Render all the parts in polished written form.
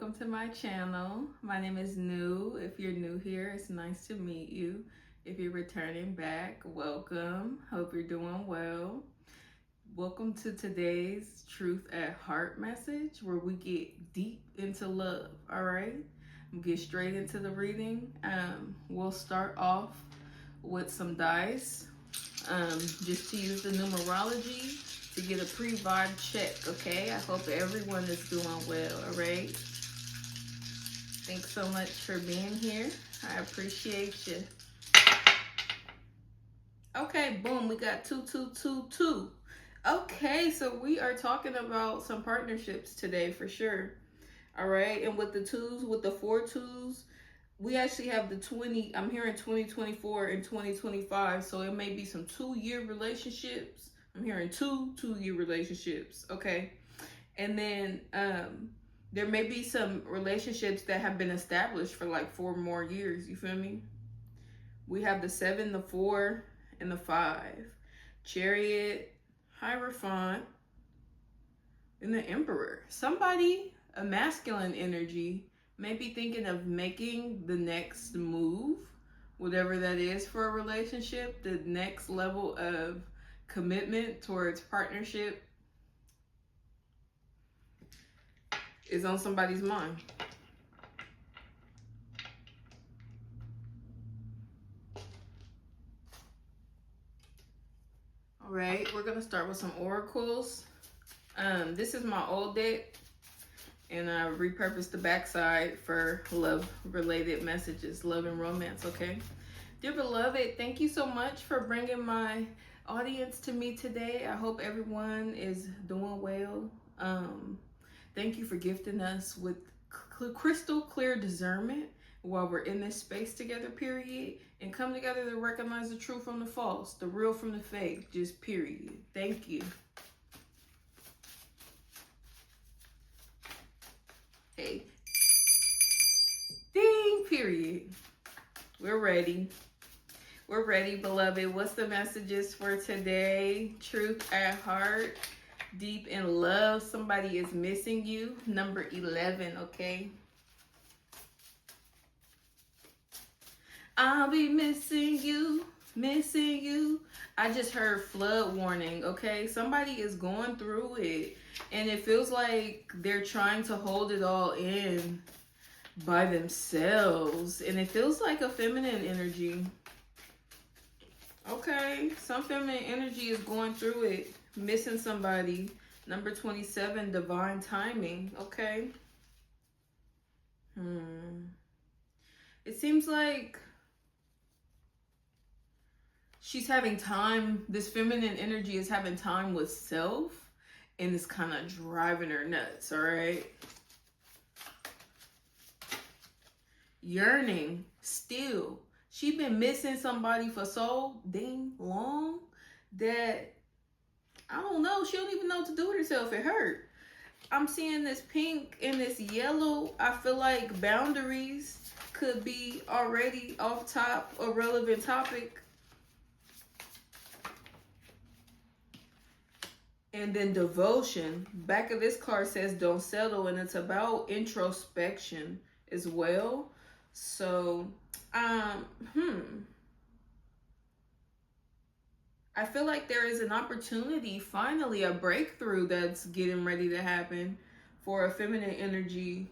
welcome to my channel. My name is New. If you're new here, it's nice to meet you. If you're returning back, welcome. Hope you're doing well. Welcome to today's Truth at Heart message, where we get deep into love. All right, we'll get straight into the reading. We'll start off with some dice, just to use the numerology to get a pre-vibe check. Okay, I hope everyone is doing well. All right, thanks so much for being here. I appreciate you. Okay, boom, we got 2222. Okay, so we are talking about some partnerships today for sure. All right, and with the twos, with the 4 2s, we actually have the 20. I'm hearing 2024 and 2025, so it may be some 2-year relationships. I'm hearing 2-year relationships. Okay, and then there may be some relationships that have been established for like 4 more years. You feel me? We have the 7, the 4, and the 5. Chariot, Hierophant, and the Emperor. Somebody, a masculine energy, may be thinking of making the next move, whatever that is for a relationship, the next level of commitment towards partnership is on somebody's mind. All right, we're gonna start with some oracles. This is my old deck, and I repurposed the backside for love-related messages, love and romance. Okay, dear beloved, thank you so much for bringing my audience to me today. I hope everyone is doing well. Thank you for gifting us with crystal clear discernment while we're in this space together, period, and come together to recognize the true from the false, the real from the fake, just period. Thank you. Hey, ding, period. We're ready. We're ready, beloved. What's the messages for today? Truth at heart, deep in love. Somebody is missing you. Number 11, okay? I'll be missing you, missing you. I just heard flood warning, okay? Somebody is going through it, and it feels like they're trying to hold it all in by themselves, and it feels like a feminine energy. Okay, some feminine energy is going through it, missing somebody. Number 27, divine timing, okay? It seems like she's having time, this feminine energy is having time with self, and it's kind of driving her nuts, all right? Yearning, still. She's been missing somebody for so dang long that, I don't know, she don't even know what to do with herself. It hurt. I'm seeing this pink and this yellow. I feel like boundaries could be already off top, a relevant topic. And then devotion. Back of this card says don't settle, and it's about introspection as well. So, I feel like there is an opportunity, finally a breakthrough that's getting ready to happen for a feminine energy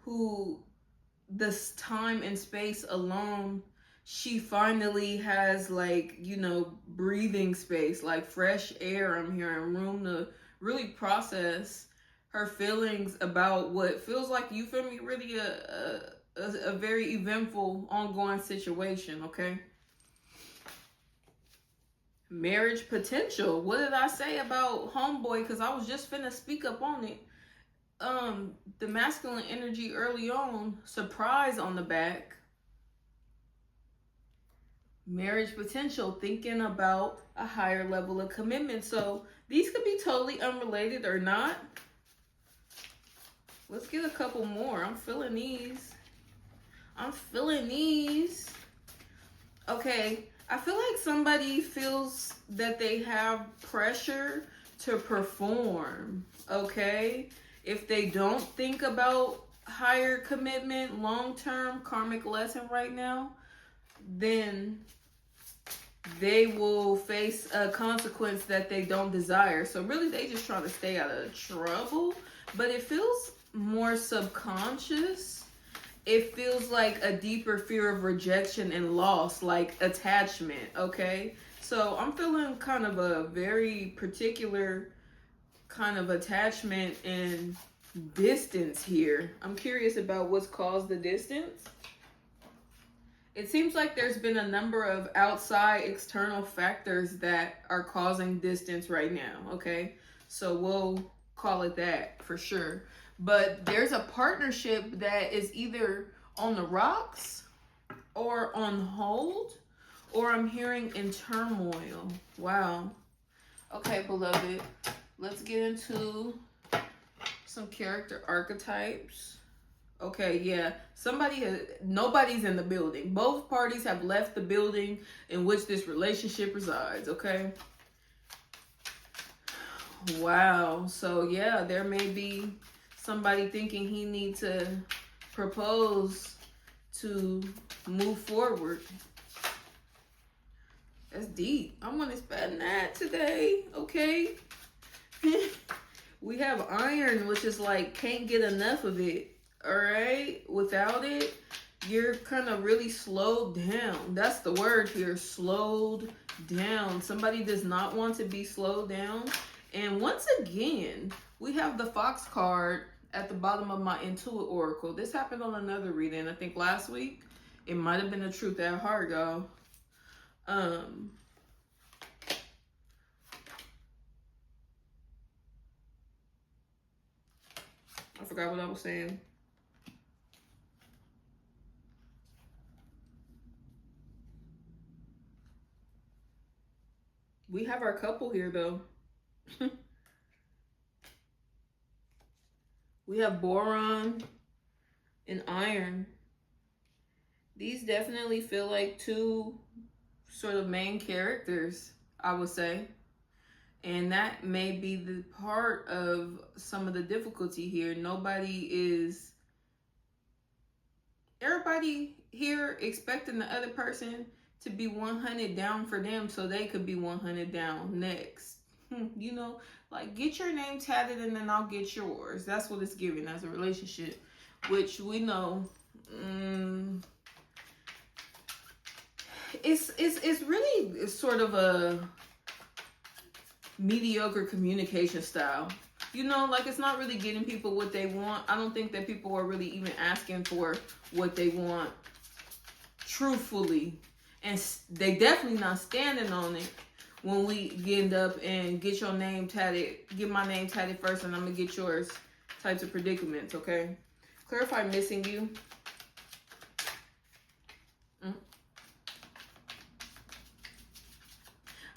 who this time and space alone, she finally has, like, you know, breathing space, like fresh air. I'm hearing room to really process her feelings about what feels like, you feel me, really a very eventful ongoing situation. Okay, marriage potential. What did I say about homeboy? Because I was just finna speak up on it. The masculine energy early on, surprise on the back. Marriage potential, thinking about a higher level of commitment. So these could be totally unrelated or not. Let's get a couple more. I'm feeling these. Okay, I feel like somebody feels that they have pressure to perform, okay? If they don't think about higher commitment, long-term karmic lesson right now, then they will face a consequence that they don't desire. So really, they just trying to stay out of trouble. But it feels more subconscious. It feels like a deeper fear of rejection and loss, like attachment, okay? So I'm feeling kind of a very particular kind of attachment and distance here. I'm curious about what's caused the distance. It seems like there's been a number of outside external factors that are causing distance right now, okay? So we'll call it that for sure. But there's a partnership that is either on the rocks or on hold, or I'm hearing in turmoil. Wow. Okay, beloved. Let's get into some character archetypes. Okay, yeah. Nobody's in the building. Both parties have left the building in which this relationship resides, okay? Wow. So, yeah, there may be somebody thinking he needs to propose to move forward. That's deep. I'm going to spend that today, okay? We have iron, which is like, can't get enough of it. All right, without it, you're kind of really slowed down. That's the word here, slowed down. Somebody does not want to be slowed down. And once again, we have the Fox card at the bottom of my Intuit Oracle. This happened on another reading, I think last week. It might have been the truth at heart, y'all. I forgot what I was saying. We have our couple here, though. We have boron and iron. These definitely feel like two sort of main characters, I would say. And that may be the part of some of the difficulty here. Everybody here expecting the other person to be 100 down for them so they could be 100 down next. You know, like get your name tatted and then I'll get yours. That's what it's giving as a relationship, which we know it's really sort of a mediocre communication style. You know, like it's not really getting people what they want. I don't think that people are really even asking for what they want truthfully. And they definitely not standing on it when we end up and get your name tatted, get my name tatted first and I'm going to get yours types of predicaments, okay? Clarify missing you.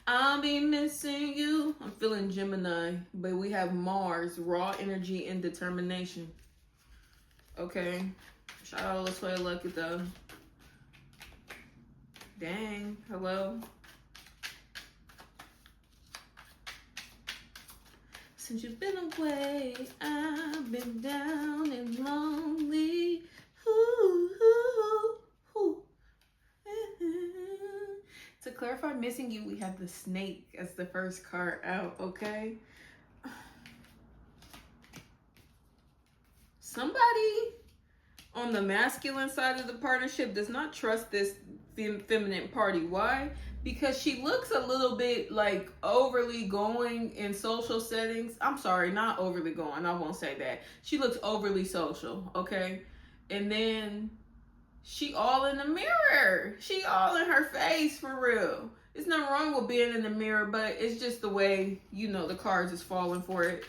I'll be missing you. I'm feeling Gemini, but we have Mars, raw energy and determination. Okay. Shout out to Latoya Lucky though. Dang. Hello. Since you've been away, I've been down and lonely. Ooh, ooh, ooh. To clarify missing you, we have the snake as the first card out, okay? Somebody on the masculine side of the partnership does not trust this feminine party. Why? Because she looks a little bit like overly going in social settings. I'm sorry, not overly going. I won't say that. She looks overly social, okay? And then she all in the mirror. She all in her face for real. There's nothing wrong with being in the mirror, but it's just the way, you know, the cards is falling for it.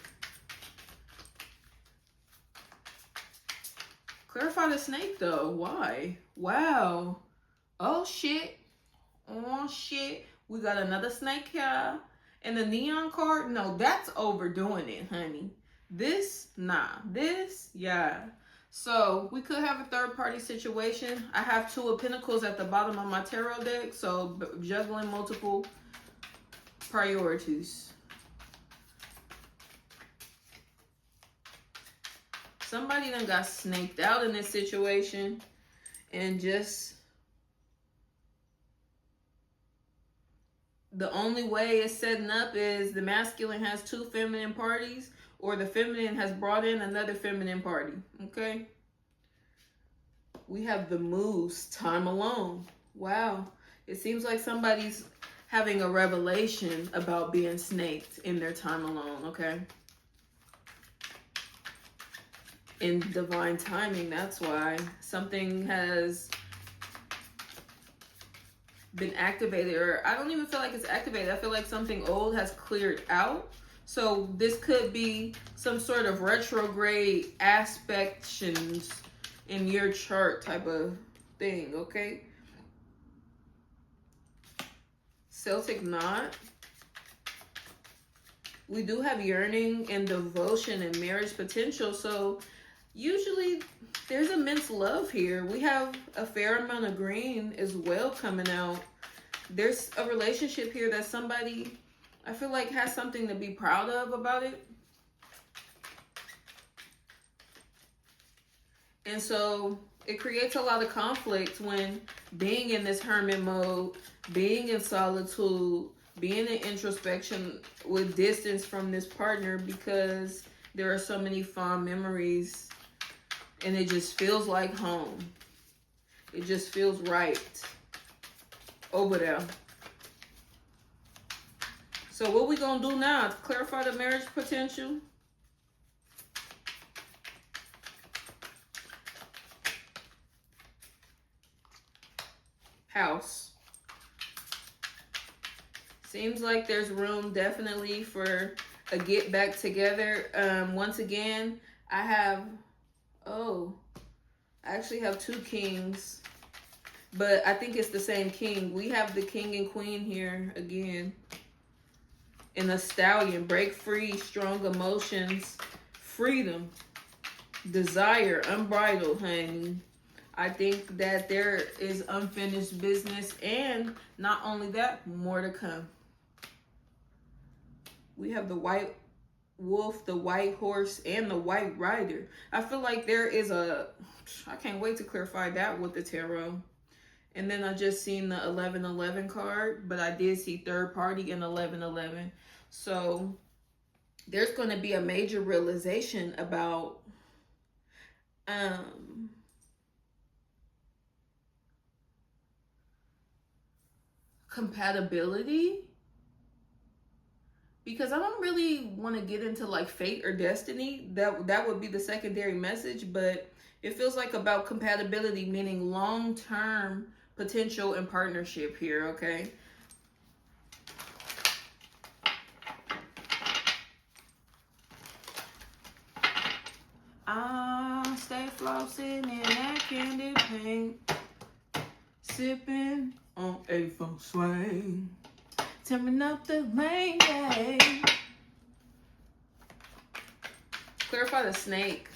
Clarify the snake though. Why? Wow. Oh shit. Oh shit. We got another snake here. And the neon card, no, that's overdoing it, honey. This, nah. This, yeah. So we could have a third party situation. I have 2 of Pentacles at the bottom of my tarot deck. So juggling multiple priorities. Somebody done got snaked out in this situation, and just the only way it's setting up is the masculine has two feminine parties, or the feminine has brought in another feminine party. Okay. We have the moose, time alone. Wow. It seems like somebody's having a revelation about being snaked in their time alone. Okay. In divine timing, that's why something has been activated, or I don't even feel like it's activated. I feel like something old has cleared out. So this could be some sort of retrograde aspections in your chart type of thing, okay? Celtic knot. We do have yearning and devotion and marriage potential. So usually there's immense love here. We have a fair amount of green as well coming out. There's a relationship here that somebody, I feel like, has something to be proud of about it. And so it creates a lot of conflict when being in this hermit mode, being in solitude, being in introspection with distance from this partner, because there are so many fond memories and it just feels like home. It just feels right over there. So what we gonna do now to clarify the marriage potential? House. Seems like there's room definitely for a get back together. Once again, I actually have two kings, but I think it's the same king. We have the king and queen here again. And a stallion, break free, strong emotions, freedom, desire, unbridled, honey. I think that there is unfinished business, and not only that, more to come. We have the white wolf, the white horse, and the white rider. I feel like there is I can't wait to clarify that with the tarot. And then I just seen the 1111 card, but I did see third party in 1111. So there's going to be a major realization about compatibility, because I don't really want to get into like fate or destiny. That would be the secondary message, but it feels like about compatibility, meaning long-term potential and partnership here, okay? I stay flossing in that candy paint, sipping on a funk swing, tearing up the lane. Clarify the snake.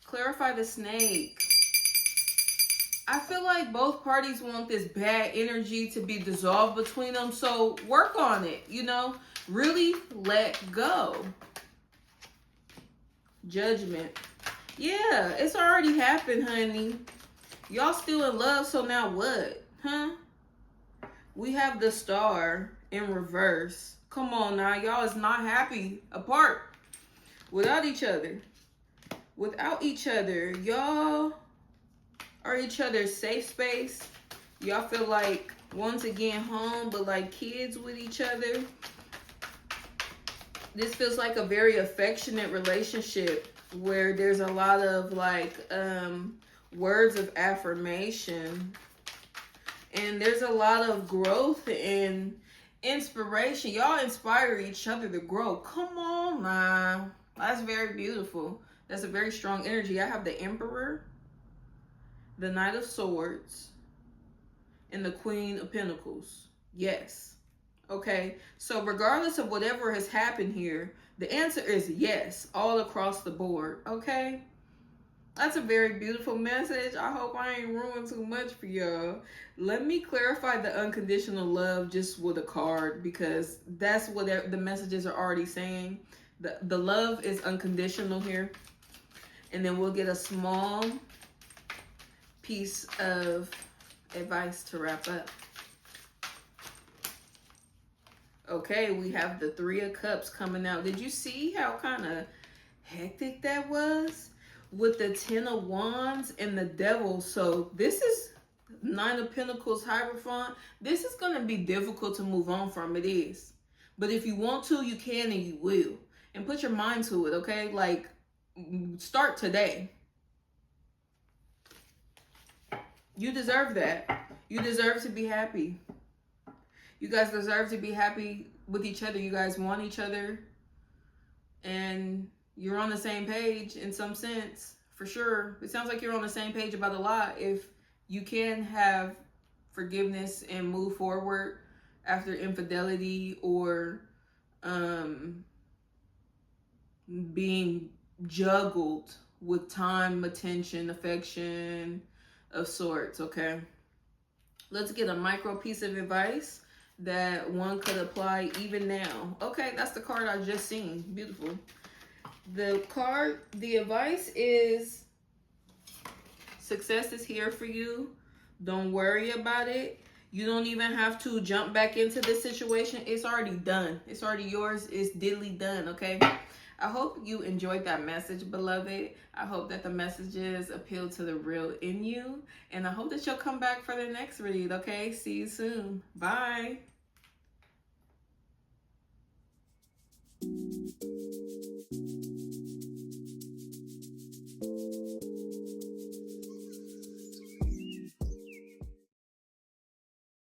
Clarify the snake. I feel like both parties want this bad energy to be dissolved between them. So work on it, you know? Really let go. Judgment. Yeah, it's already happened, honey. Y'all still in love, so now what? Huh? We have the star in reverse. Come on now, y'all is not happy apart without each other. Without each other, y'all are each other's safe space. Y'all feel like, once again, home, but like kids with each other. This feels like a very affectionate relationship where there's a lot of like words of affirmation, and there's a lot of growth and inspiration. Y'all inspire each other to grow. Come on now. That's very beautiful. That's a very strong energy. I have the Emperor, the Knight of Swords, and the Queen of Pentacles. Yes. Okay. So regardless of whatever has happened here, the answer is yes, all across the board. Okay. That's a very beautiful message. I hope I ain't ruined too much for y'all. Let me clarify the unconditional love just with a card, because that's what the messages are already saying. The love is unconditional here. And then we'll get a small piece of advice to wrap up. Okay, we have the Three of Cups coming out. Did you see how kind of hectic that was? With the Ten of Wands and the Devil. So this is Nine of Pentacles Hierophant. This is going to be difficult to move on from. It is. But if you want to, you can and you will. And put your mind to it, okay? Like, start today. You deserve that. You deserve to be happy. You guys deserve to be happy with each other. You guys want each other. And you're on the same page in some sense, for sure. It sounds like you're on the same page about a lot. If you can have forgiveness and move forward after infidelity or being juggled with time, attention, affection of sorts, okay? Let's get a micro piece of advice that one could apply even now. Okay, that's the card I just seen. Beautiful. The advice is success is here for you. Don't worry about it. You don't even have to jump back into this situation. It's already done. It's already yours. It's diddly done, okay? I hope you enjoyed that message, beloved. I hope that the messages appeal to the real in you. And I hope that you'll come back for the next read, okay? See you soon. Bye.